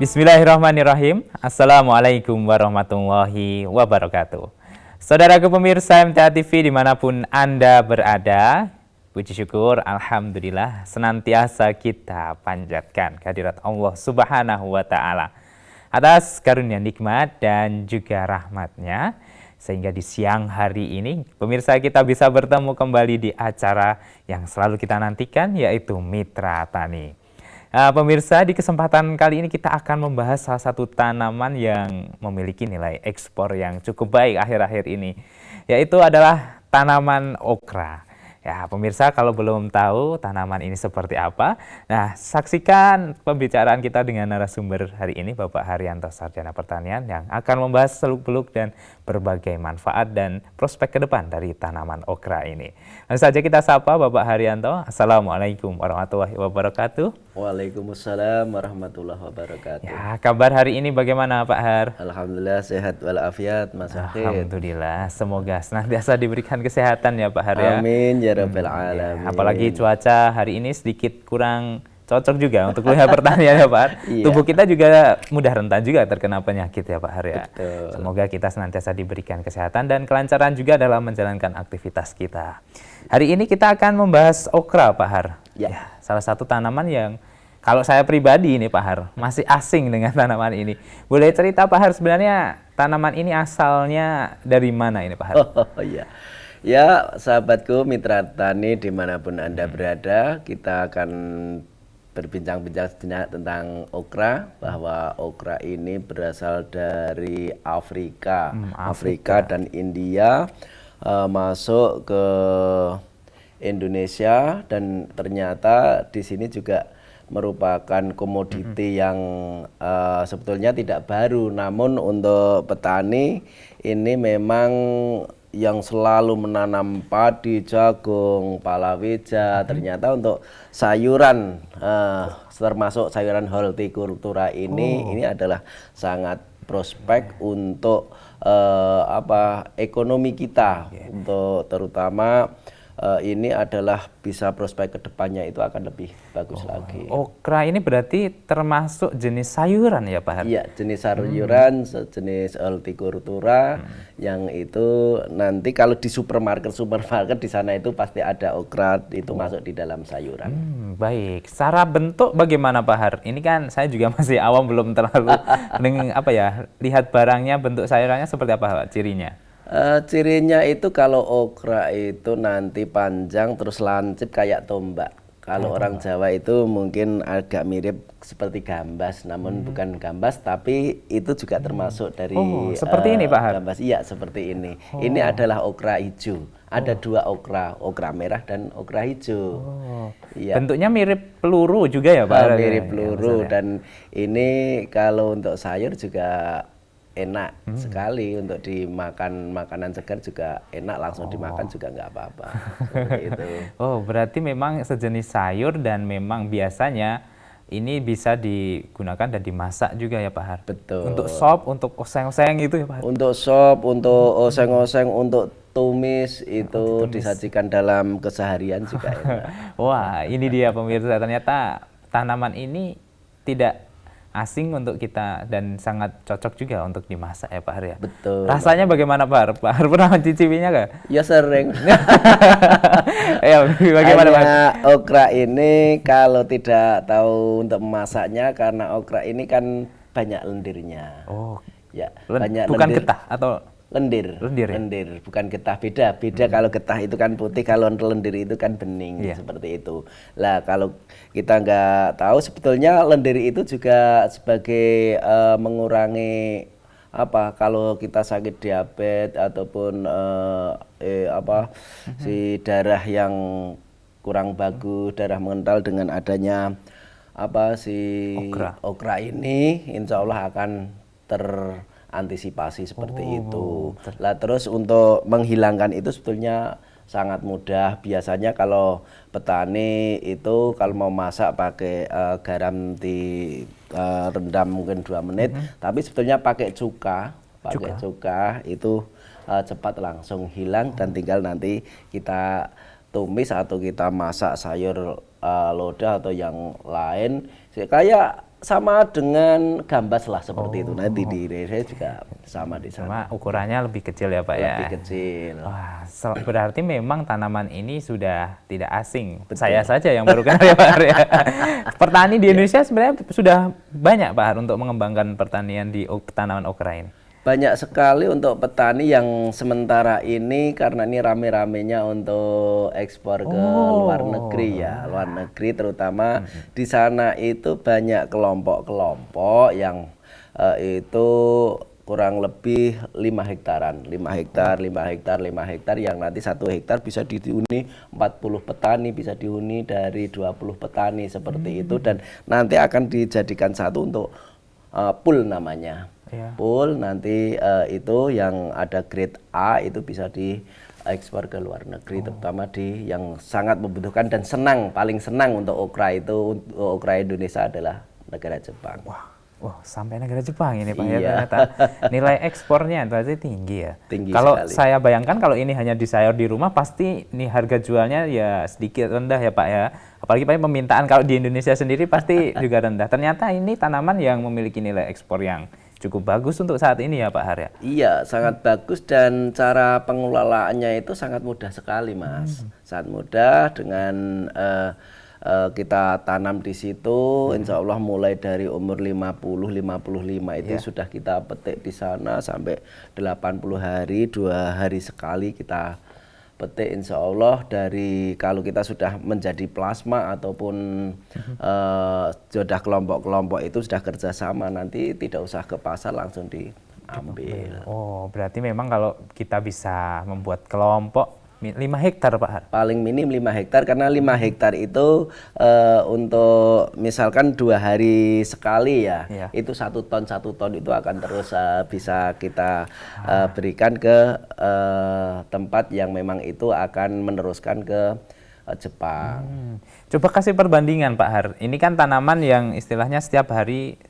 Bismillahirrahmanirrahim. Assalamualaikum warahmatullahi wabarakatuh. Saudaraku pemirsa MTA TV dimanapun Anda berada, puji syukur Alhamdulillah senantiasa kita panjatkan kehadirat Allah Subhanahu wa Ta'ala atas karunia nikmat dan juga rahmatnya, sehingga di siang hari ini pemirsa kita bisa bertemu kembali di acara yang selalu kita nantikan, yaitu Mitra Tani. Pemirsa, di kesempatan kali ini kita akan membahas salah satu tanaman yang memiliki nilai ekspor yang cukup baik akhir-akhir ini, yaitu adalah tanaman okra. Ya, pemirsa, kalau belum tahu tanaman ini seperti apa, nah saksikan pembicaraan kita dengan narasumber hari ini, Bapak Haryanto, Sarjana Pertanian, yang akan membahas seluk-beluk dan berbagai manfaat dan prospek ke depan dari tanaman okra ini. Langsung saja kita sapa Bapak Haryanto. Assalamualaikum warahmatullahi wabarakatuh. Waalaikumsalam warahmatullahi wabarakatuh. Ya, kabar hari ini bagaimana Pak Har? Alhamdulillah sehat walafiat, Mas Akhir. Alhamdulillah, semoga senantiasa diberikan kesehatan ya Pak Har ya. Amin ya rabbal alamin. Apalagi cuaca hari ini sedikit kurang cocok juga untuk wilayah pertanian ya Pak Har. Iya. Tubuh kita juga mudah rentan juga terkena penyakit ya Pak Har ya. Betul. Semoga kita senantiasa diberikan kesehatan dan kelancaran juga dalam menjalankan aktivitas kita. Hari ini kita akan membahas okra Pak Har. Ya. Salah satu tanaman yang kalau saya pribadi ini Pak Har masih asing dengan tanaman ini. Boleh cerita Pak Har, sebenarnya tanaman ini asalnya dari mana ini Pak Har? Oh iya. Ya, sahabatku Mitra Tani dimanapun Anda berada, kita akan berbincang-bincang sejenak tentang okra, bahwa okra ini berasal dari Afrika, Afrika dan India, masuk ke Indonesia, dan ternyata di sini juga merupakan komoditi yang sebetulnya tidak baru, namun untuk petani ini memang yang selalu menanam padi, jagung, palawija, ternyata untuk sayuran termasuk sayuran hortikultura ini adalah sangat prospek untuk ekonomi kita, untuk terutama ini adalah bisa prospek kedepannya itu akan lebih bagus lagi. Okra ini berarti termasuk jenis sayuran ya Pak Har? Iya, jenis sayuran, jenis hortikultura yang itu nanti kalau di supermarket di sana itu pasti ada okra itu masuk di dalam sayuran. Baik, secara bentuk bagaimana Pak Har? Ini kan saya juga masih awam, belum terlalu lihat barangnya, bentuk sayurannya seperti apa Pak, cirinya? Cirinya itu kalau okra itu nanti panjang terus lancip kayak tombak. Kalau orang Jawa itu mungkin agak mirip seperti gambas, namun bukan gambas, tapi itu juga termasuk dari seperti ini Pak Har? Gambas. Iya, seperti ini. Ini adalah okra hijau. Ada dua okra, okra merah dan okra hijau. Iya. Bentuknya mirip peluru juga ya Pak? Mirip peluru, dan ini kalau untuk sayur juga enak sekali untuk dimakan, makanan segar juga enak, langsung dimakan juga nggak apa-apa. Seperti itu. Berarti memang sejenis sayur dan memang biasanya ini bisa digunakan dan dimasak juga ya Pak Har? Betul. Untuk sop, untuk oseng-oseng itu ya Pak Har? Untuk sop, untuk oseng-oseng, untuk tumis itu disajikan dalam keseharian juga enak. Wah, ini dia pemirsa, ternyata tanaman ini tidak asing untuk kita dan sangat cocok juga untuk dimasak ya Pak Har ya. Betul. Rasanya bagaimana Pak Har? Pak Har pernah mencicipinya nggak? Ya sering. Ya, bagaimana Pak? Okra ini kalau tidak tahu untuk memasaknya, karena okra ini kan banyak lendirnya. Ya, banyak bukan lendir. getah atau lendir, ya? lendir, bukan getah, beda. Kalau getah itu kan putih, kalau lendir itu kan bening, seperti itu. Lah kalau kita nggak tahu, sebetulnya lendir itu juga sebagai mengurangi kalau kita sakit diabetes ataupun si darah yang kurang bagus, darah mengental, dengan adanya okra ini, insya Allah akan antisipasi seperti itu. Lah terus untuk menghilangkan itu sebetulnya sangat mudah. Biasanya kalau petani itu kalau mau masak pakai garam rendam mungkin 2 menit, tapi sebetulnya pakai cuka itu cepat langsung hilang, dan tinggal nanti kita tumis atau kita masak sayur lodeh atau yang lain, kayak sama dengan gambas lah seperti itu. Nanti di Indonesia juga sama di sana. Cuma ukurannya lebih kecil ya Pak ya. Lebih kecil. Wah, berarti memang tanaman ini sudah tidak asing. Saya saja yang baru kenal ya Pak Har ya. Petani di Indonesia sebenarnya sudah banyak Pak Har untuk mengembangkan pertanian di tanaman okra ini. Banyak sekali untuk petani yang sementara ini karena ini rame-ramenya untuk ekspor ke luar negeri ya, luar negeri terutama di sana itu banyak kelompok-kelompok yang itu kurang lebih 5 hektaran, 5 hektar, 5 hektar, 5 hektar yang nanti 1 hektar bisa dihuni 40 petani, bisa dihuni dari 20 petani seperti itu dan nanti akan dijadikan satu untuk pool namanya. Pool nanti itu yang ada grade A itu bisa diekspor ke luar negeri terutama di yang sangat membutuhkan dan senang, paling senang untuk okra itu, untuk okra Indonesia adalah negara Jepang. Wah, sampai negara Jepang ini Pak ya Iya. ternyata nilai ekspornya berarti tinggi ya. Tinggi Kalau sekali. saya bayangkan kalau ini hanya disayur di rumah pasti nih harga jualnya ya sedikit rendah ya Pak ya. Apalagi Pak permintaan kalau di Indonesia sendiri pasti juga rendah. Ternyata ini tanaman yang memiliki nilai ekspor yang cukup bagus untuk saat ini ya Pak Har ya. Iya, sangat bagus dan cara pengelolaannya itu sangat mudah sekali, Mas. Sangat mudah dengan kita tanam di situ, insya Allah mulai dari umur 50-55 itu sudah kita petik di sana sampai 80 hari, 2 hari sekali kita petik insya Allah dari kalau kita sudah menjadi plasma ataupun sudah kelompok-kelompok itu sudah kerjasama nanti tidak usah ke pasar langsung diambil. Oh, berarti memang kalau kita bisa membuat kelompok 5 hektar Pak Har. Paling minim 5 hektar karena 5 hektar itu untuk misalkan 2 hari sekali ya, itu 1 ton itu akan terus bisa kita berikan ke tempat yang memang itu akan meneruskan ke Jepang. Coba kasih perbandingan Pak Har. Ini kan tanaman yang istilahnya setiap hari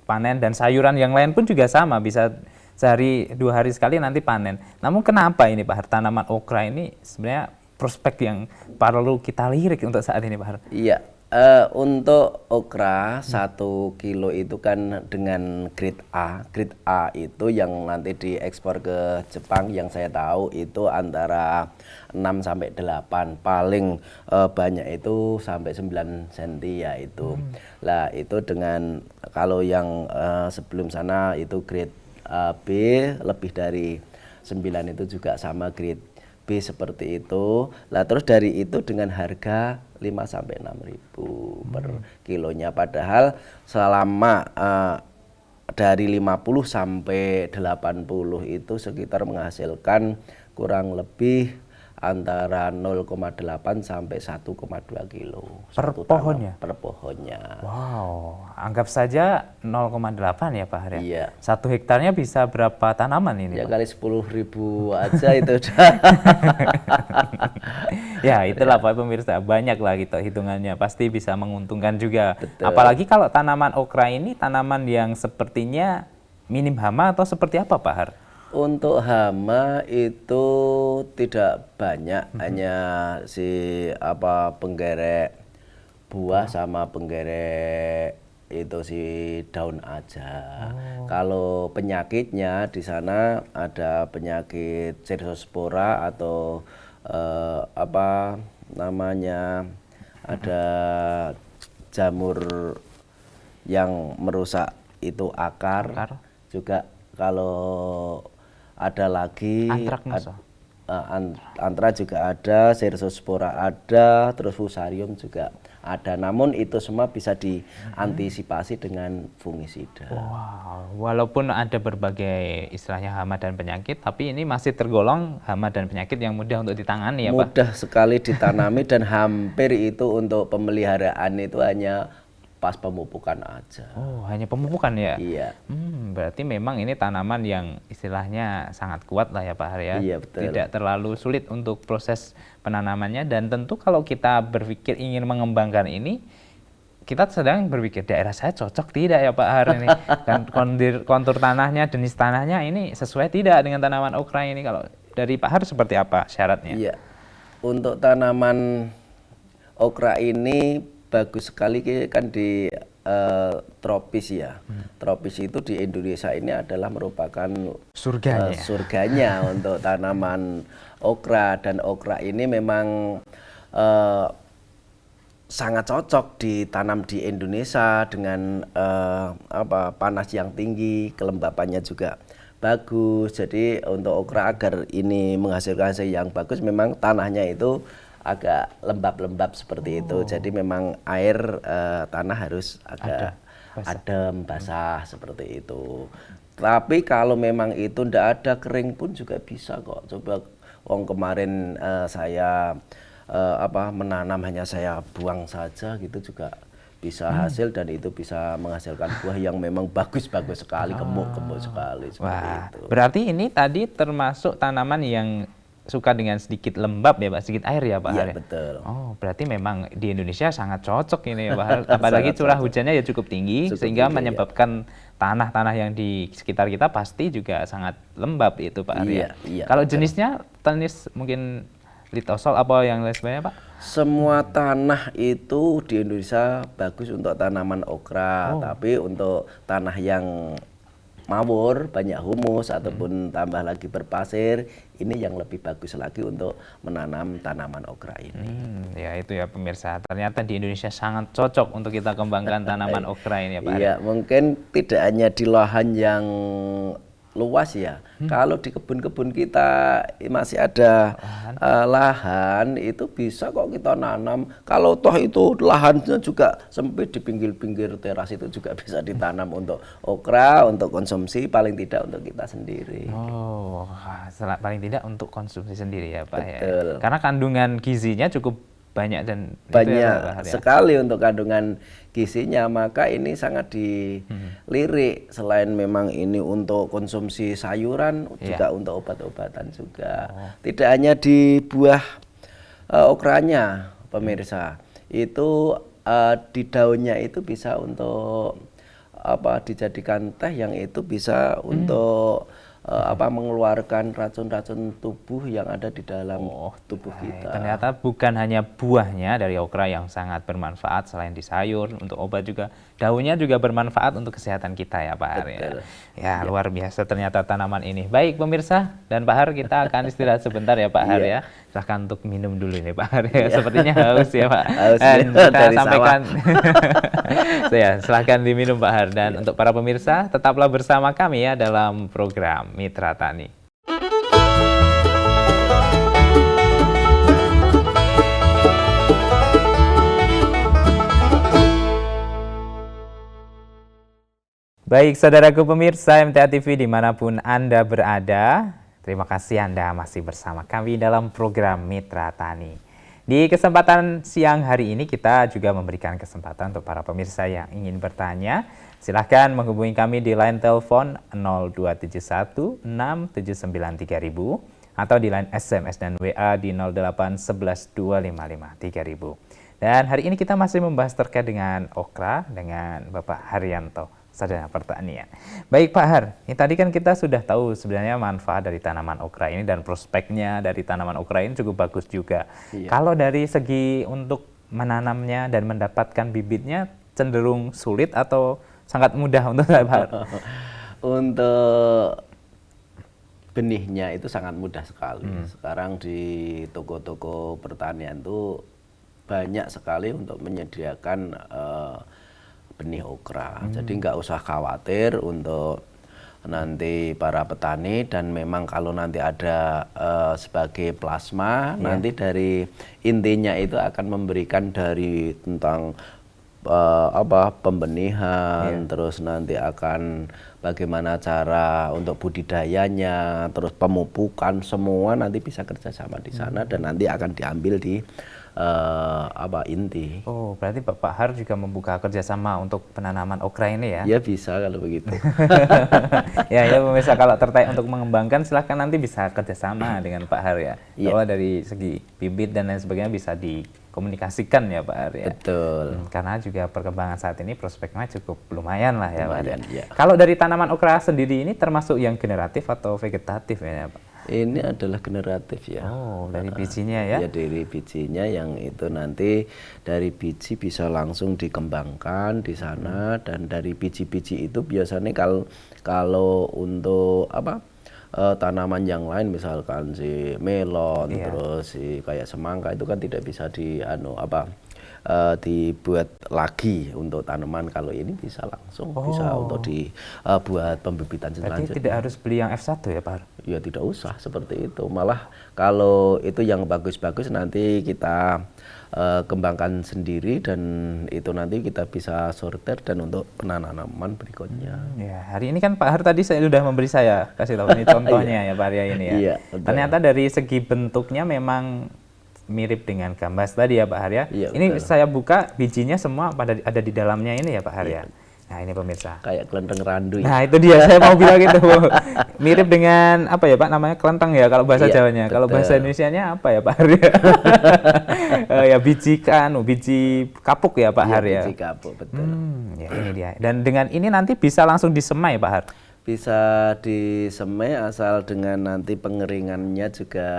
panen dan sayuran yang lain pun juga sama bisa sehari 2 hari sekali nanti panen. Namun kenapa ini Pak Har tanaman okra ini sebenarnya prospek yang perlu kita lirik untuk saat ini Pak Har? Iya, untuk okra 1 kilo itu kan dengan grade A. Grade A itu yang nanti diekspor ke Jepang yang saya tahu itu antara 6 sampai 8, paling banyak itu sampai 9 cm ya itu. Lah itu dengan kalau yang sebelum sana itu grade B lebih dari 9 itu juga sama grade B seperti itu. Lah terus dari itu dengan harga 5 sampai 6.000 per kilonya padahal selama dari 50 sampai 80 itu sekitar menghasilkan kurang lebih antara 0,8 sampai 1,2 kilo per pohonnya. Per pohonnya. Wow, anggap saja 0,8 ya Pak Har ya. Iya. 1 hektarnya bisa berapa tanaman ini Ya Pak? kali 10.000 aja itu udah. Ya itulah Pak pemirsa, banyak lah gitu hitungannya, pasti bisa menguntungkan juga. Betul. Apalagi kalau tanaman okra ini tanaman yang sepertinya minim hama atau seperti apa Pak Har? Untuk hama itu tidak banyak, hanya si penggerek buah sama penggerek itu si daun aja. Kalau penyakitnya di sana ada penyakit Cercospora atau apa namanya ada jamur yang merusak itu akar. Juga kalau ada lagi antra juga ada, Cercospora ada, terus Fusarium juga ada. Namun itu semua bisa diantisipasi dengan fungisida. Wow, walaupun ada berbagai istilahnya hama dan penyakit, tapi ini masih tergolong hama dan penyakit yang mudah untuk ditangani ya Pak? Mudah sekali ditanami dan hampir itu untuk pemeliharaan itu hanya pas pemupukan aja. Oh, hanya pemupukan ya? Iya. Berarti memang ini tanaman yang istilahnya sangat kuat lah ya Pak Har ya? Iya, betul. Tidak terlalu sulit untuk proses penanamannya dan tentu kalau kita berpikir ingin mengembangkan ini, kita sedang berpikir daerah saya cocok tidak ya Pak Har ini? Kan kontur tanahnya, jenis tanahnya ini sesuai tidak dengan tanaman okra ini? Kalau dari Pak Har seperti apa syaratnya? Iya. Untuk tanaman okra ini bagus sekali kan di tropis ya. Tropis itu di Indonesia ini adalah merupakan Surganya. surganya untuk tanaman okra, dan okra ini memang sangat cocok ditanam di Indonesia dengan panas yang tinggi, kelembapannya juga bagus. Jadi untuk okra agar ini menghasilkan hasil yang bagus, memang tanahnya itu agak lembab-lembab seperti itu. Jadi memang air tanah harus agak adem, basah seperti itu. Tapi kalau memang itu ndak ada, kering pun juga bisa kok. Coba kemarin saya menanam, hanya saya buang saja gitu juga bisa hasil, dan itu bisa menghasilkan buah yang memang bagus-bagus sekali, gemuk-gemuk sekali seperti itu. Berarti ini tadi termasuk tanaman yang suka dengan sedikit lembab ya Pak, sedikit air ya Pak? Iya, Har, ya? betul. Oh, berarti memang di Indonesia sangat cocok ini ya Pak. Har. Apalagi curah hujannya ya cukup tinggi, sehingga menyebabkan tanah-tanah yang di sekitar kita pasti juga sangat lembab itu Pak. Har, ya? Iya, Kalau jenisnya jenis mungkin litosol apa yang lain sebagainya Pak? Semua tanah itu di Indonesia bagus untuk tanaman okra, tapi untuk tanah yang mawur, banyak humus ataupun tambah lagi berpasir, ini yang lebih bagus lagi untuk menanam tanaman okra ini. Ya itu ya pemirsa, ternyata di Indonesia sangat cocok untuk kita kembangkan tanaman okra ini ya Pak. Iya, mungkin tidak hanya di lahan yang luas ya. Kalau di kebun-kebun kita masih ada lahan, itu bisa kok kita nanam. Kalau toh itu lahannya juga sempit, di pinggir-pinggir teras itu juga bisa ditanam untuk okra, untuk konsumsi, paling tidak untuk kita sendiri. Oh, paling tidak untuk konsumsi sendiri ya Pak. Betul. Ya. Karena kandungan gizinya cukup banyak dan Banyak itu ya, Pak, ya. sekali untuk kandungan gizinya, maka ini sangat dilirik. Selain memang ini untuk konsumsi sayuran, juga untuk obat-obatan juga. Tidak hanya di buah okranya, pemirsa, itu di daunnya itu bisa untuk dijadikan teh, yang itu bisa untuk mengeluarkan racun-racun tubuh yang ada di dalam tubuh kita. Ternyata bukan hanya buahnya dari okra yang sangat bermanfaat, selain di sayur, untuk obat juga, daunnya juga bermanfaat untuk kesehatan kita ya Pak Har. Ya, luar biasa ternyata tanaman ini. Baik pemirsa dan Pak Har, kita akan istirahat sebentar ya Pak Har ya. Silahkan untuk minum dulu nih Pak Har ya. Sepertinya haus ya Pak. Dan kita sampaikan, silahkan diminum Pak Har. Dan untuk para pemirsa, tetaplah bersama kami ya dalam program Mitra Tani. Baik, saudaraku pemirsa MTA TV dimanapun Anda berada, terima kasih Anda masih bersama kami dalam program Mitra Tani. Di kesempatan siang hari ini kita juga memberikan kesempatan untuk para pemirsa yang ingin bertanya. Silahkan menghubungi kami di line telepon 0271 679 3000 atau di line SMS dan WA di 08 11 255 3000. Dan hari ini kita masih membahas terkait dengan okra dengan Bapak Haryanto, Sarjana Pertanian. Baik Pak Har, ini tadi kan kita sudah tahu sebenarnya manfaat dari tanaman okra ini dan prospeknya dari tanaman okra ini cukup bagus juga. Iya. Kalau dari segi untuk menanamnya dan mendapatkan bibitnya cenderung sulit atau sangat mudah untuk Pak Har? Untuk benihnya itu sangat mudah sekali. Sekarang di toko-toko pertanian itu banyak sekali untuk menyediakan benih okra. Jadi nggak usah khawatir untuk nanti para petani, dan memang kalau nanti ada sebagai plasma, nanti dari intinya itu akan memberikan dari tentang pembenihan, terus nanti akan bagaimana cara untuk budidayanya, terus pemupukan, semua nanti bisa kerjasama di sana dan nanti akan diambil di inti. Oh, berarti Bapak Har juga membuka kerjasama untuk penanaman okra ini ya? Ya bisa kalau begitu. Ya pemirsa, kalau tertarik untuk mengembangkan silahkan nanti bisa kerjasama dengan Pak Har ya. Kalau dari segi bibit dan lain sebagainya bisa dikomunikasikan ya Pak Har ya. Betul. Karena juga perkembangan saat ini prospeknya cukup lumayan lah ya Pak. Ya. Kalau dari tanaman okra sendiri ini termasuk yang generatif atau vegetatif ya Pak? Ini adalah generatif ya. Oh, dari bijinya ya? Ya dari bijinya yang itu nanti dari biji bisa langsung dikembangkan di sana dan dari biji-biji itu biasanya kalau untuk apa tanaman yang lain misalkan si melon terus si kayak semangka itu kan tidak bisa dibuat lagi untuk tanaman. Kalau ini bisa langsung bisa untuk dibuat pembibitan Berarti selanjutnya. tidak harus beli yang F1 ya Pak Har? Ya tidak usah seperti itu. Malah kalau itu yang bagus-bagus nanti kita kembangkan sendiri dan itu nanti kita bisa sortir dan untuk penanaman berikutnya. Ya, hari ini kan Pak Har tadi saya sudah memberi saya kasih tahu ini contohnya ya Pak Arya ini ya. Iya, betul. Ternyata dari segi bentuknya memang mirip dengan gambas tadi ya Pak Har ya. Iya, Ini betul. saya buka bijinya semua ada di dalamnya ini ya Pak Har ya. Nah ini pemirsa. Kayak kelenteng randu ya. Nah itu dia saya mau bilang gitu. Mirip dengan apa ya Pak namanya kelenteng ya kalau bahasa Iya, Jawanya. Kalau betul. bahasa Indonesianya apa ya Pak Har ya? Ya biji kapuk ya Pak Iya, Har ya. biji kapuk, betul. Ya ini dia. Dan dengan ini nanti bisa langsung disemai Pak Har. Bisa disemai asal dengan nanti pengeringannya juga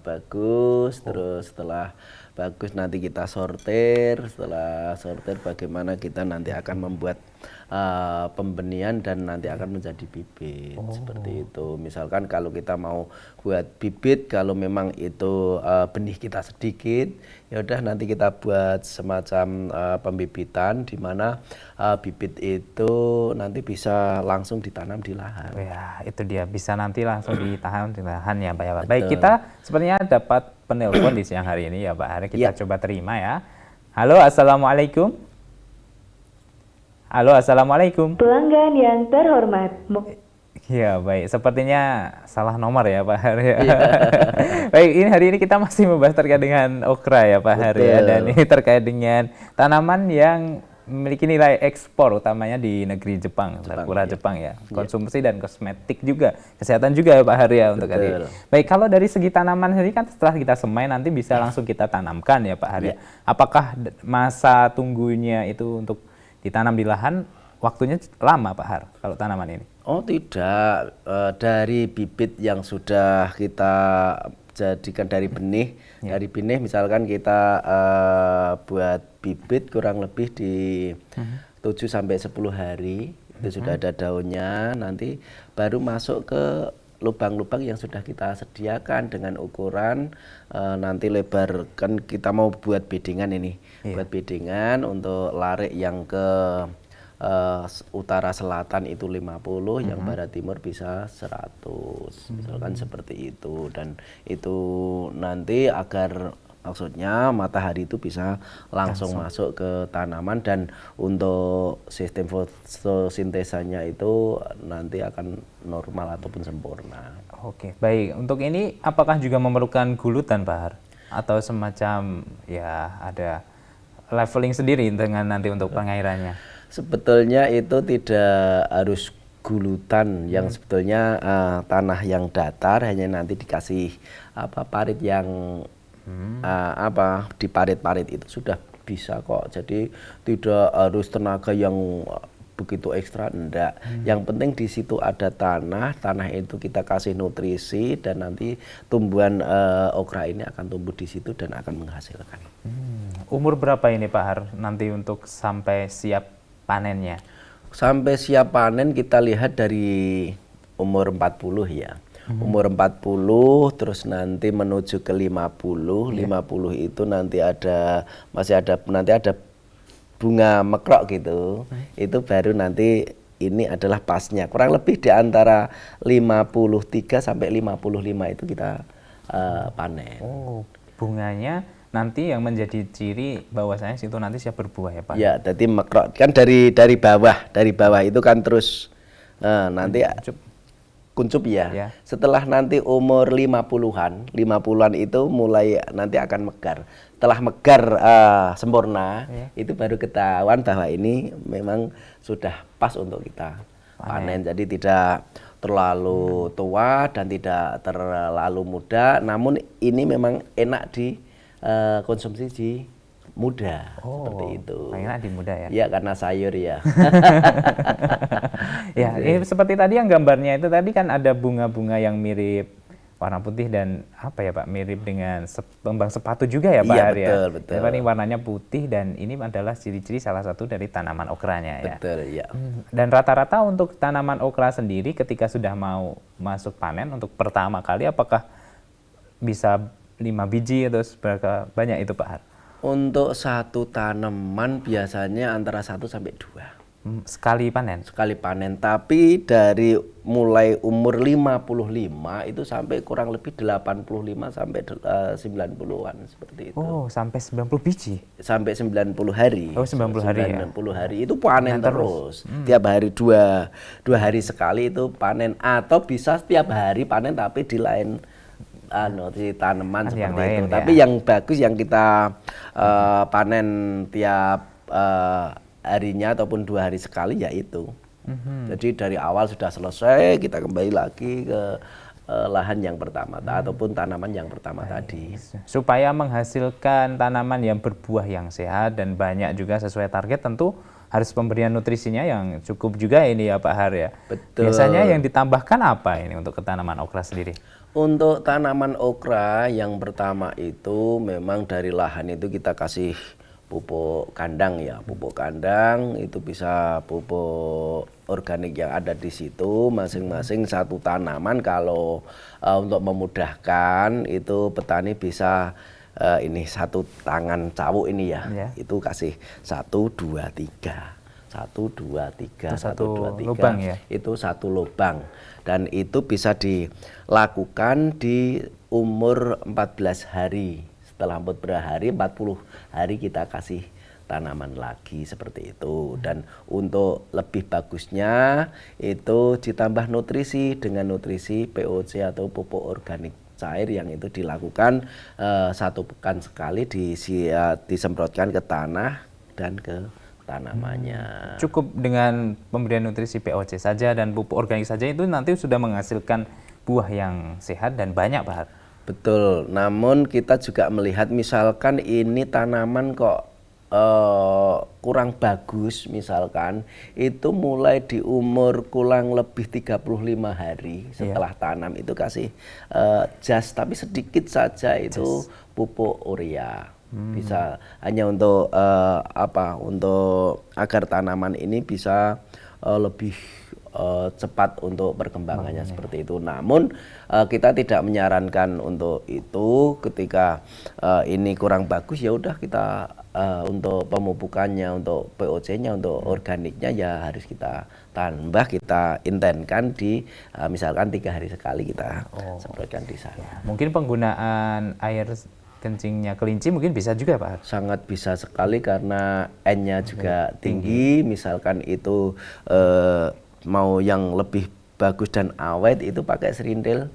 bagus. Terus setelah bagus nanti kita sortir. Setelah sortir bagaimana kita nanti akan membuat pembenihan dan nanti akan menjadi bibit seperti itu. Misalkan kalau kita mau buat bibit, kalau memang itu benih kita sedikit, ya udah nanti kita buat semacam pembibitan di mana bibit itu nanti bisa langsung ditanam di lahan. Ya, itu dia bisa nanti langsung ditanam di lahan ya Pak ya Pak. Baik, kita sepertinya dapat penelpon di siang hari ini ya Pak Hari. Kita coba terima ya. Halo, Assalamualaikum. Halo, Assalamualaikum. Pelanggan yang terhormat. Ya baik, sepertinya salah nomor ya Pak Hari. Baik, ini hari ini kita masih membahas terkait dengan okra ya Pak Hari ya. Dan ini terkait dengan tanaman yang memiliki nilai ekspor utamanya di negeri Jepang, Sakura Jepang ya. Konsumsi dan kosmetik juga, kesehatan juga ya Pak Hari ya untuk hari ini. Baik, kalau dari segi tanaman sendiri kan setelah kita semai nanti bisa langsung kita tanamkan ya Pak Hari. Apakah masa tunggunya itu untuk ditanam di lahan waktunya lama Pak Har kalau tanaman ini? Oh tidak, dari bibit yang sudah kita jadikan dari benih, dari benih misalkan kita buat bibit kurang lebih di 7 sampai 10 hari itu sudah ada daunnya, nanti baru masuk ke lubang-lubang yang sudah kita sediakan dengan ukuran nanti lebar, kan kita mau buat bedengan ini, buat bedengan untuk larik yang ke utara selatan itu 50, yang barat timur bisa 100, misalkan seperti itu. Dan itu nanti agar maksudnya matahari itu bisa langsung masuk ke tanaman dan untuk sistem fotosintesanya itu nanti akan normal ataupun sempurna. Oke, baik. Untuk ini apakah juga memerlukan gulutan Pak Har? Atau semacam ya ada leveling sendiri dengan nanti untuk pengairannya? Sebetulnya itu tidak harus gulutan, yang sebetulnya tanah yang datar hanya nanti dikasih parit yang di parit-parit itu sudah bisa kok. Jadi tidak harus tenaga yang begitu ekstra, enggak. Yang penting di situ ada tanah itu kita kasih nutrisi dan nanti tumbuhan okra ini akan tumbuh di situ dan akan menghasilkan. Umur berapa ini Pak Har nanti untuk sampai siap panennya? Sampai siap panen kita lihat dari umur 40 ya. Umur 40 terus nanti menuju ke 50. 50 itu nanti masih ada bunga mekrok gitu. Itu baru nanti ini adalah pasnya. Kurang lebih di antara 53 sampai 55 itu kita panen. Oh, bunganya nanti yang menjadi ciri bahwasanya situ nanti siap berbuah ya Pak? Ya, jadi mekrok kan dari bawah itu kan terus nanti kuncup ya. Setelah nanti umur 50-an itu mulai nanti akan megar. Setelah megar sempurna, itu baru ketahuan bahwa ini memang sudah pas untuk kita panen. Jadi tidak terlalu tua dan tidak terlalu muda, namun ini memang enak konsumsi di muda, seperti itu. Enak di muda ya? Iya, karena sayur ya. Ya, ini seperti tadi yang gambarnya itu tadi kan ada bunga-bunga yang mirip warna putih dan apa ya Pak, mirip dengan kembang sepatu juga ya Pak Iya, Har ya. betul. Jadi ini warnanya putih dan ini adalah ciri-ciri salah satu dari tanaman okranya ya. Betul, ya. Dan rata-rata untuk tanaman okra sendiri ketika sudah mau masuk panen untuk pertama kali apakah bisa 5 biji atau seberapa banyak itu Pak Har? Untuk satu tanaman biasanya antara 1 sampai 2 Sekali panen? sekali panen, tapi dari mulai umur 55 itu sampai kurang lebih 85 sampai 90-an seperti itu. Oh, sampai 90 biji? Sampai 90 hari. Oh, 90 hari ya? 90 hari itu panen terus. Tiap hari dua hari sekali itu panen, atau bisa setiap hari panen tapi di lain di tanaman Yang seperti lain itu. ya? Tapi yang bagus yang kita panen tiap harinya ataupun 2 hari sekali yaitu. Jadi dari awal sudah selesai kita kembali lagi ke lahan yang pertama ataupun tanaman yang pertama tadi. Supaya menghasilkan tanaman yang berbuah yang sehat dan banyak juga sesuai target, tentu harus pemberian nutrisinya yang cukup juga ini ya Pak Har ya. Betul. Biasanya yang ditambahkan apa ini untuk ke tanaman okra sendiri? Untuk tanaman okra yang pertama itu memang dari lahan itu kita kasih pupuk kandang ya. Pupuk kandang itu bisa pupuk organik yang ada di situ, masing-masing satu tanaman. Kalau untuk memudahkan itu petani bisa ini satu tangan cawuk ini ya, itu kasih 1, 2, 3. 1, 2, 3, Itu 1, satu 2, 3. lubang ya? Itu satu lubang. Dan itu bisa dilakukan di umur 14 hari. Setelah 14 hari, 40 hari kita kasih tanaman lagi seperti itu. Dan untuk lebih bagusnya itu ditambah nutrisi dengan nutrisi POC atau pupuk organik cair yang itu dilakukan 1 pekan sekali disemprotkan ke tanah dan ke tanamannya. Cukup dengan pemberian nutrisi POC saja dan pupuk organik saja itu nanti sudah menghasilkan buah yang sehat dan banyak Pak Har? Betul, namun kita juga melihat misalkan ini tanaman kok kurang bagus misalkan, itu mulai di umur kurang lebih 35 hari setelah tanam itu kasih jas, tapi sedikit saja itu pupuk urea. Bisa hanya untuk untuk agar tanaman ini bisa lebih cepat untuk perkembangannya seperti itu. Namun kita tidak menyarankan untuk itu. Ketika ini kurang bagus ya udah kita untuk pemupukannya, untuk POC-nya, untuk organiknya ya harus kita tambah, kita intenkan di misalkan 3 hari sekali kita semprotkan di sana. Mungkin penggunaan air kencingnya kelinci mungkin bisa juga Pak? Sangat bisa sekali karena N-nya juga tinggi. Misalkan itu mau yang lebih bagus dan awet itu pakai serindil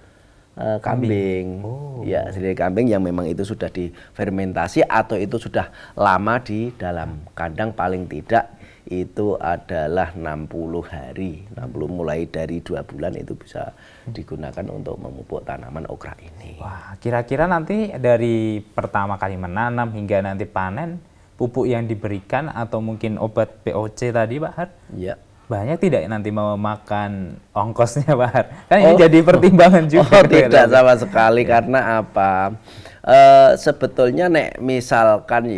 kambing. Ya, serindil kambing yang memang itu sudah difermentasi atau itu sudah lama di dalam kandang, paling tidak itu adalah 60 hari. 60 mulai dari 2 bulan itu bisa digunakan untuk memupuk tanaman okra ini. Wah, kira-kira nanti dari pertama kali menanam hingga nanti panen, pupuk yang diberikan atau mungkin obat POC tadi Pak Har? Ya. Banyak tidak nanti mau makan ongkosnya Pak Har? Kan ini jadi pertimbangan juga. Tidak sama sekali karena apa? Sebetulnya misalkan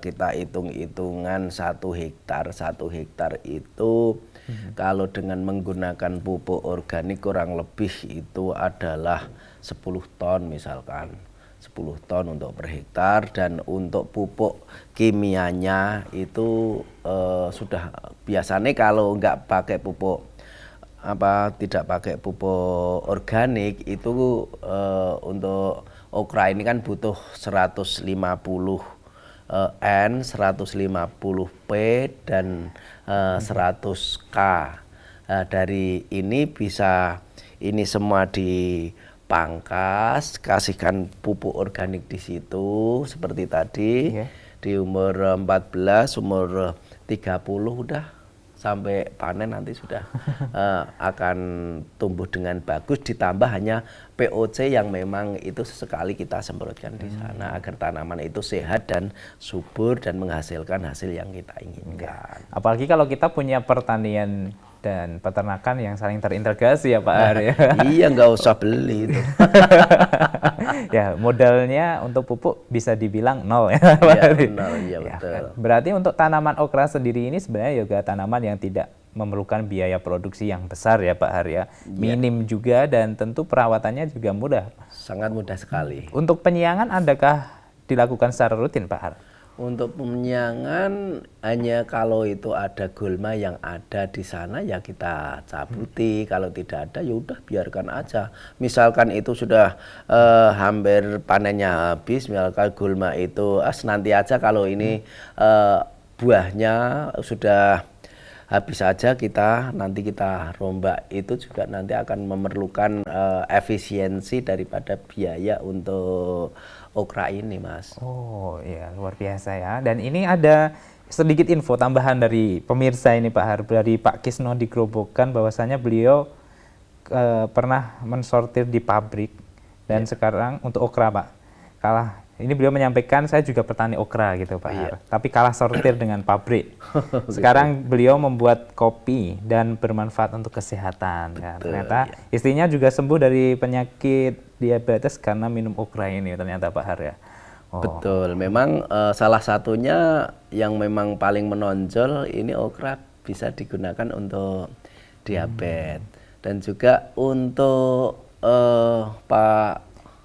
kita hitung-hitungan 1 hektar itu kalau dengan menggunakan pupuk organik kurang lebih itu adalah 10 ton misalkan. 10 ton untuk per hektar, dan untuk pupuk kimianya itu sudah biasanya kalau nggak pakai pupuk tidak pakai pupuk organik itu untuk okra ini kan butuh 150 N, 150 P dan 100 K. Dari ini bisa ini semua dipangkas, kasihkan pupuk organik di situ seperti tadi. Di umur 14, umur 30 udah sampai panen nanti sudah akan tumbuh dengan bagus, ditambah hanya POC yang memang itu sesekali kita semprotkan di sana agar tanaman itu sehat dan subur dan menghasilkan hasil yang kita inginkan. Apalagi kalau kita punya pertanian dan peternakan yang saling terintegrasi ya Pak Har ya. Iya, nggak usah beli itu. Ya, modalnya untuk pupuk bisa dibilang nol ya Pak Iya, Har. benar, iya Ya, betul. kan. Berarti untuk tanaman okra sendiri ini sebenarnya juga tanaman yang tidak memerlukan biaya produksi yang besar ya Pak Har ya. Minim juga dan tentu perawatannya juga mudah. Sangat mudah sekali. Untuk penyiangan adakah dilakukan secara rutin Pak Har? Untuk penyiangan hanya kalau itu ada gulma yang ada di sana ya kita cabuti, kalau tidak ada ya udah biarkan aja. Misalkan itu sudah hampir panennya habis, misalkan gulma itu nanti aja kalau ini buahnya sudah habis saja nanti kita rombak, itu juga nanti akan memerlukan efisiensi daripada biaya untuk okra ini, Mas. Oh iya, luar biasa ya. Dan ini ada sedikit info tambahan dari pemirsa ini Pak Har, dari Pak Kisno di Grobogan, bahwasanya beliau pernah mensortir di pabrik dan sekarang untuk okra Pak. Ini beliau menyampaikan, saya juga petani okra gitu Pak Har, tapi kalah sortir dengan pabrik. Sekarang beliau membuat kopi dan bermanfaat untuk kesehatan. Kan. Ternyata istrinya juga sembuh dari penyakit diabetes karena minum okra ini ternyata Pak Har ya. Oh. Betul, memang salah satunya yang memang paling menonjol ini okra bisa digunakan untuk diabetes dan juga untuk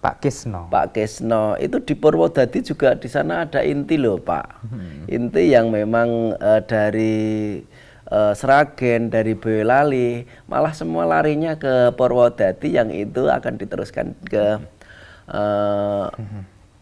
Pak Kisno itu di Purwodadi juga di sana ada inti loh Pak. Inti yang memang dari Sragen, dari Boyolali, malah semua larinya ke Purwodadi, yang itu akan diteruskan ke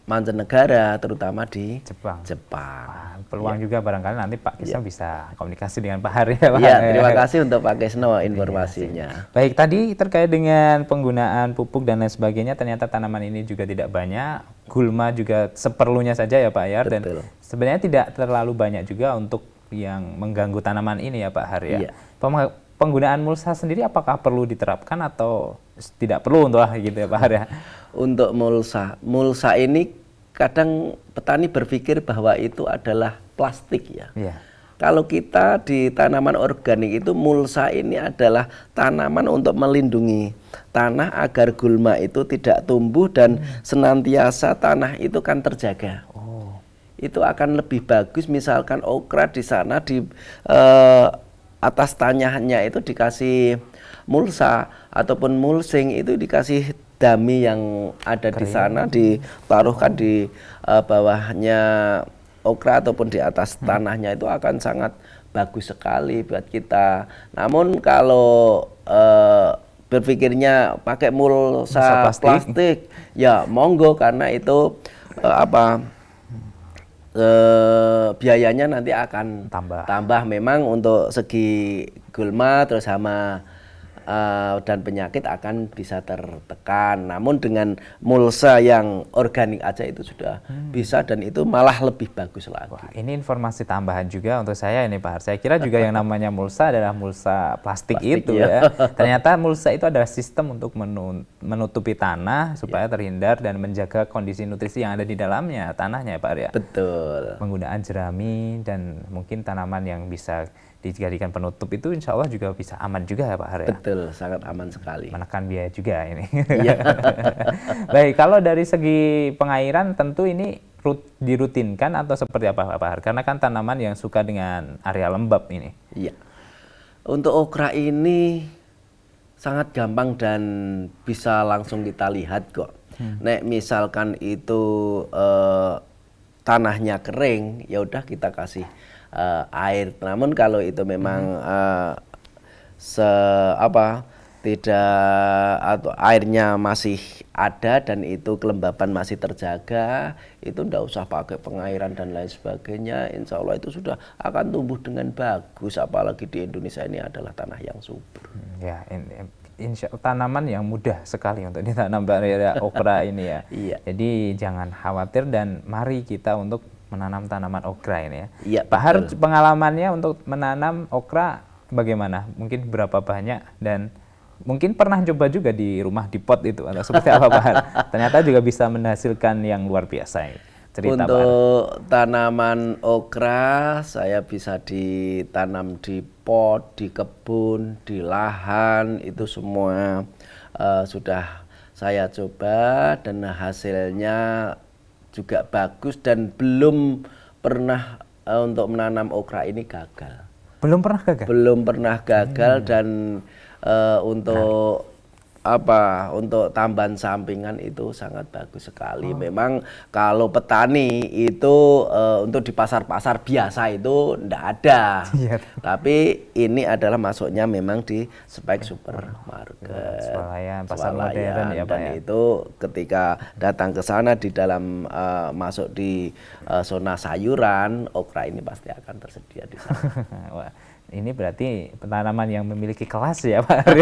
mancanegara, terutama di Jepang. Wah, peluang juga barangkali nanti Pak Kisno bisa komunikasi dengan Pak Har ya Pak. Iya, terima kasih untuk Pak Kisno informasinya. Baik, tadi terkait dengan penggunaan pupuk dan lain sebagainya, ternyata tanaman ini juga tidak banyak, gulma juga seperlunya saja ya Pak Har, dan sebenarnya tidak terlalu banyak juga untuk yang mengganggu tanaman ini ya Pak Har ya. Iya. Penggunaan mulsa sendiri apakah perlu diterapkan atau tidak perlu untuk gitu ya Pak Har ya? Untuk mulsa ini kadang petani berpikir bahwa itu adalah plastik ya. Kalau kita di tanaman organik itu, mulsa ini adalah tanaman untuk melindungi tanah agar gulma itu tidak tumbuh dan senantiasa tanah itu kan terjaga. Itu akan lebih bagus misalkan okra di sana di atas tanahnya itu dikasih mulsa ataupun mulsing, itu dikasih dami yang ada di sana, ditaruhkan di bawahnya okra ataupun di atas tanahnya, itu akan sangat bagus sekali buat kita. Namun kalau berpikirnya pakai mulsa plastik, ya monggo, karena itu biayanya nanti akan tambah memang untuk segi gulma terus hama dan penyakit akan bisa tertekan. Namun dengan mulsa yang organik aja itu sudah bisa, dan itu malah lebih bagus lagi. Wah, ini informasi tambahan juga untuk saya ini Pak Har. Saya kira juga yang namanya mulsa adalah mulsa plastik itu ya. Ternyata mulsa itu adalah sistem untuk menutupi tanah supaya terhindar dan menjaga kondisi nutrisi yang ada di dalamnya, tanahnya Pak Har ya. Betul. Penggunaan jerami dan mungkin tanaman yang bisa dijadikan penutup itu insya Allah juga bisa aman juga ya Pak Har ya? Betul, sangat aman sekali. Menekan biaya juga ini. Baik, kalau dari segi pengairan tentu ini dirutinkan atau seperti apa Pak Har? Karena kan tanaman yang suka dengan area lembab ini. Iya. Untuk okra ini sangat gampang dan bisa langsung kita lihat kok. Nek misalkan itu tanahnya kering, ya udah kita kasih air. Namun kalau itu memang tidak, atau airnya masih ada dan itu kelembapan masih terjaga, itu ndak usah pakai pengairan dan lain sebagainya. Insya Allah itu sudah akan tumbuh dengan bagus, apalagi di Indonesia ini adalah tanah yang subur. Ya, tanaman yang mudah sekali untuk ditanam pada okra ini ya. Jadi jangan khawatir dan mari kita untuk menanam tanaman okra ini ya. Pak Har, pengalamannya untuk menanam okra bagaimana? Mungkin berapa banyak, dan mungkin pernah coba juga di rumah di pot itu atau seperti apa Pak Har? Ternyata juga bisa menghasilkan yang luar biasa. cerita Pak Har. Untuk tanaman okra saya bisa ditanam di pot, di kebun, di lahan, itu semua sudah saya coba dan hasilnya juga bagus dan belum pernah untuk menanam okra ini gagal. Belum pernah gagal? Belum pernah gagal dan untuk untuk tambahan sampingan itu sangat bagus sekali. Memang kalau petani itu untuk di pasar-pasar biasa itu enggak ada. Iya. Tapi ini adalah masuknya memang di spek supermarket. Swalayan, pasar modern ya Pak Dan ya. itu ketika datang ke sana di dalam masuk di zona sayuran, okra ini pasti akan tersedia di sana. Wah, ini berarti penanaman yang memiliki kelas ya Pak Har.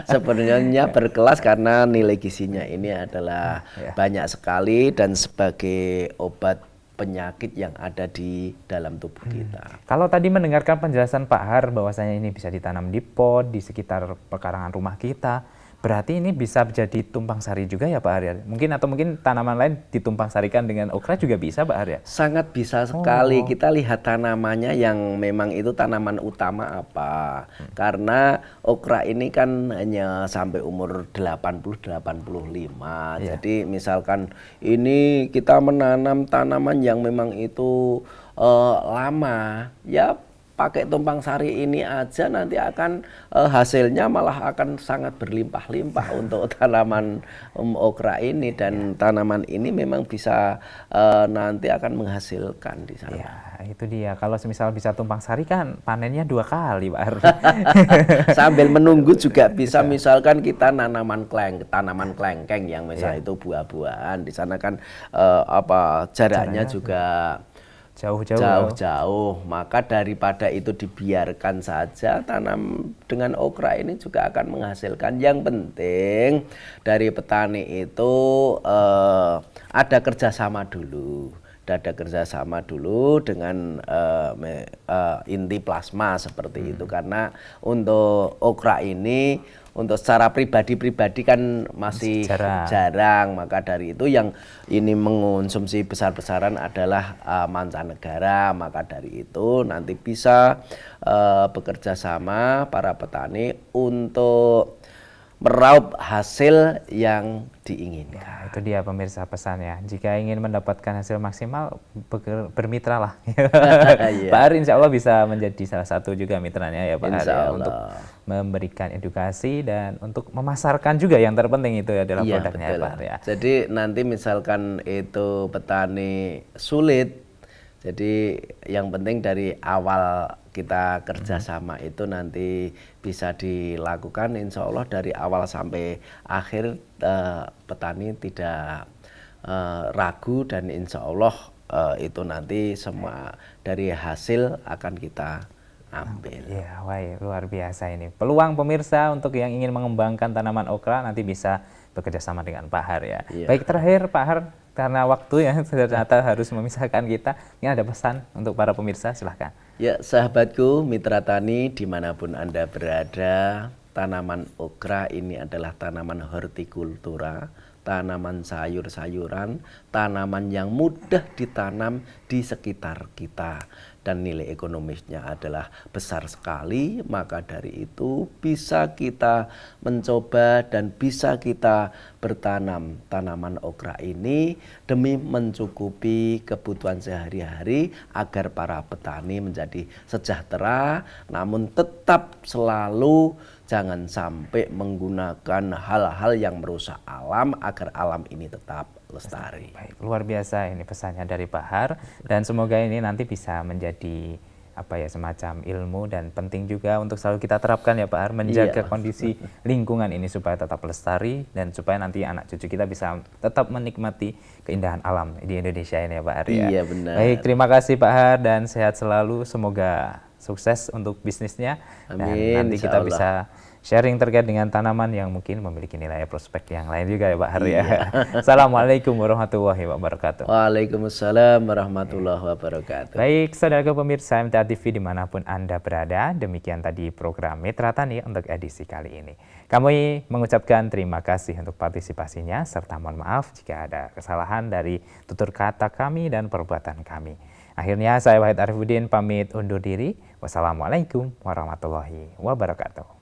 Sebenarnya berkelas karena nilai gizinya ini adalah banyak sekali dan sebagai obat penyakit yang ada di dalam tubuh kita. Kalau tadi mendengarkan penjelasan Pak Har bahwasanya ini bisa ditanam di pot di sekitar pekarangan rumah kita, berarti ini bisa jadi tumpang sari juga ya Pak Har ya? Mungkin tanaman lain ditumpang sarikan dengan okra juga bisa Pak Har ya? Sangat bisa sekali. Kita lihat tanamannya yang memang itu tanaman utama apa. Karena okra ini kan hanya sampai umur 80-85. Jadi misalkan ini kita menanam tanaman yang memang itu lama, ya pakai tumpang sari ini aja nanti akan hasilnya malah akan sangat berlimpah-limpah untuk tanaman okra ini dan tanaman ini memang bisa nanti akan menghasilkan di sana. Ya, itu dia. Kalau misal bisa tumpang sari kan panennya 2 kali Pak Har. Sambil menunggu juga bisa misalkan kita tanaman kelengkeng yang misalnya itu buah-buahan di sana kan jaraknya juga jauh-jauh, maka daripada itu dibiarkan saja, tanam dengan okra ini juga akan menghasilkan. Yang penting dari petani itu ada kerjasama dulu. Ada kerjasama dulu dengan inti plasma seperti itu, karena untuk okra ini untuk secara pribadi kan masih jarang, maka dari itu yang ini mengonsumsi besar-besaran adalah mancanegara, maka dari itu nanti bisa bekerja sama para petani untuk meraup hasil yang diinginkan. Ya, itu dia pemirsa pesannya. Jika ingin mendapatkan hasil maksimal, bermitralah. Pak Har insya Allah bisa menjadi salah satu juga mitranya ya Pak Har ya, untuk memberikan edukasi dan untuk memasarkan juga yang terpenting itu adalah produknya ya Pak Har ya. Jadi nanti misalkan itu petani sulit, jadi yang penting dari awal kita kerjasama itu nanti bisa dilakukan, insya Allah dari awal sampai akhir petani tidak ragu dan insya Allah itu nanti semua dari hasil akan kita ambil. Ya, wah, luar biasa ini. Peluang pemirsa untuk yang ingin mengembangkan tanaman okra nanti bisa bekerja sama dengan Pak Har ya. Baik, terakhir Pak Har, karena waktu yang ternyata harus memisahkan kita, ini ada pesan untuk para pemirsa, silahkan. Ya, sahabatku, mitra tani dimanapun Anda berada, tanaman okra ini adalah tanaman hortikultura, tanaman sayur-sayuran, tanaman yang mudah ditanam di sekitar kita. Dan nilai ekonomisnya adalah besar sekali, maka dari itu bisa kita mencoba dan bisa kita bertanam tanaman okra ini demi mencukupi kebutuhan sehari-hari agar para petani menjadi sejahtera, namun tetap selalu jangan sampai menggunakan hal-hal yang merusak alam agar alam ini tetap lestari. Baik, luar biasa ini pesannya dari Pak Har, dan semoga ini nanti bisa menjadi semacam ilmu dan penting juga untuk selalu kita terapkan ya Pak Har, menjaga kondisi lingkungan ini supaya tetap lestari dan supaya nanti anak cucu kita bisa tetap menikmati keindahan alam di Indonesia ini ya Pak Har ya. Iya, benar. Baik, terima kasih Pak Har dan sehat selalu, semoga sukses untuk bisnisnya. Amin, dan nanti kita bisa sharing terkait dengan tanaman yang mungkin memiliki nilai prospek yang lain juga ya Pak Har ya. Iya. Assalamualaikum warahmatullahi wabarakatuh. Waalaikumsalam warahmatullahi wabarakatuh. Baik, saudara pemirsa MTA TV dimanapun Anda berada, demikian tadi program Mitra Tani untuk edisi kali ini. Kami mengucapkan terima kasih untuk partisipasinya, serta mohon maaf jika ada kesalahan dari tutur kata kami dan perbuatan kami. Akhirnya saya Wahid Arifuddin pamit undur diri. Wassalamualaikum warahmatullahi wabarakatuh.